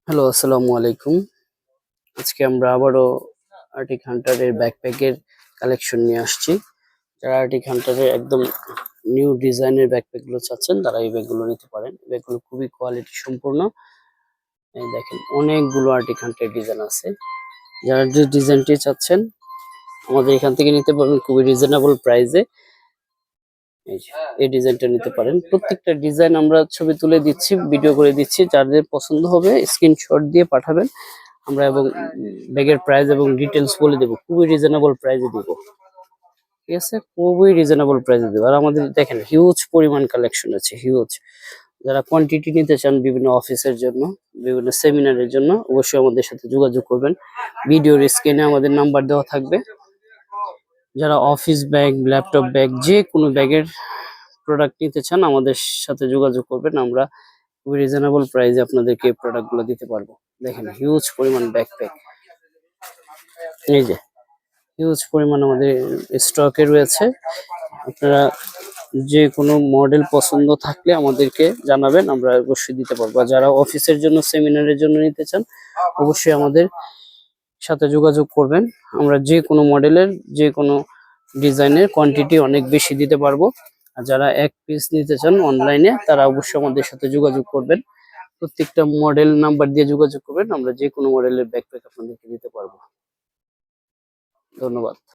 Hello, আসসালামু আলাইকুম। আজকে আমরা আবারও আর্টিক হান্টারের ব্যাকপ্যাকের কালেকশন নিয়ে আসছি। যারা আর্টিক হান্টারের একদম নিউ ডিজাইনের ব্যাকপ্যাকগুলো চাচ্ছেন, তারা এই ব্যাগগুলো নিতে পারেন। ব্যাগগুলো খুবই কোয়ালিটি সম্পূর্ণ। এই দেখেন, অনেকগুলো আর্টিক হান্টারের ডিজাইন আছে। যারা যে ডিজাইনটি চাচ্ছেন, আমাদের এখান থেকে নিতে পারবেন খুবই রিজনেবল প্রাইসে। এই যে, এই ডিজাইনটা নিতে পারেন। প্রত্যেকটা ডিজাইন আমরা ছবি তুলে দিচ্ছি, ভিডিও করে দিচ্ছি। যাদের পছন্দ হবে স্ক্রিনশট দিয়ে পাঠাবেন। আমরা এবং ব্যাগের প্রাইস এবং ডিটেলস বলে দেবো, খুবই রিজনেবল প্রাইসে দিব। ঠিক আছে, খুবই রিজনেবল প্রাইসে দেবো। আর আমাদের দেখেন হিউজ পরিমাণ কালেকশন আছে, হিউজ। যারা কোয়ান্টিটি নিতে চান বিভিন্ন অফিসের জন্য, বিভিন্ন সেমিনারের জন্য, অবশ্যই আমাদের সাথে যোগাযোগ করবেন। ভিডিওর স্ক্রিনে আমাদের নাম্বার দেওয়া থাকবে। যারা অফিস ব্যাগ, ল্যাপটপ ব্যাগ, যে কোনো ব্যাগের প্রোডাক্ট নিতে চান, আমাদের সাথে যোগাযোগ করবেন। আমরা খুবই রিজনেবল প্রাইসে আপনাদেরকে প্রোডাক্টগুলো দিতে পারবো। দেখেন হিউজ পরিমাণ ব্যাকপ্যাক, এই যে হিউজ পরিমাণ আমাদের স্টকে রয়েছে। আপনারা যে কোনো মডেল পছন্দ থাকলে আমাদেরকে জানাবেন, আমরা অবশ্যই দিতে পারবো। আর যারা অফিসের জন্য, সেমিনারের জন্য নিতে চান, অবশ্যই আমাদের সাথে যোগাযোগ করবেন। আমরা যে কোনো মডেলের, যে কোনো ডিজাইনের কোয়ান্টিটি অনেক বেশি দিতে পারবো। আর যারা এক পিস নিতে চান অনলাইনে, তারা অবশ্যই আমাদের সাথে যোগাযোগ করবেন। প্রত্যেকটা মডেল নাম্বার দিয়ে যোগাযোগ করবেন, আমরা যে কোনো মডেলের ব্যাকপ্যাক আপনাদেরকে দিতে পারবো। ধন্যবাদ।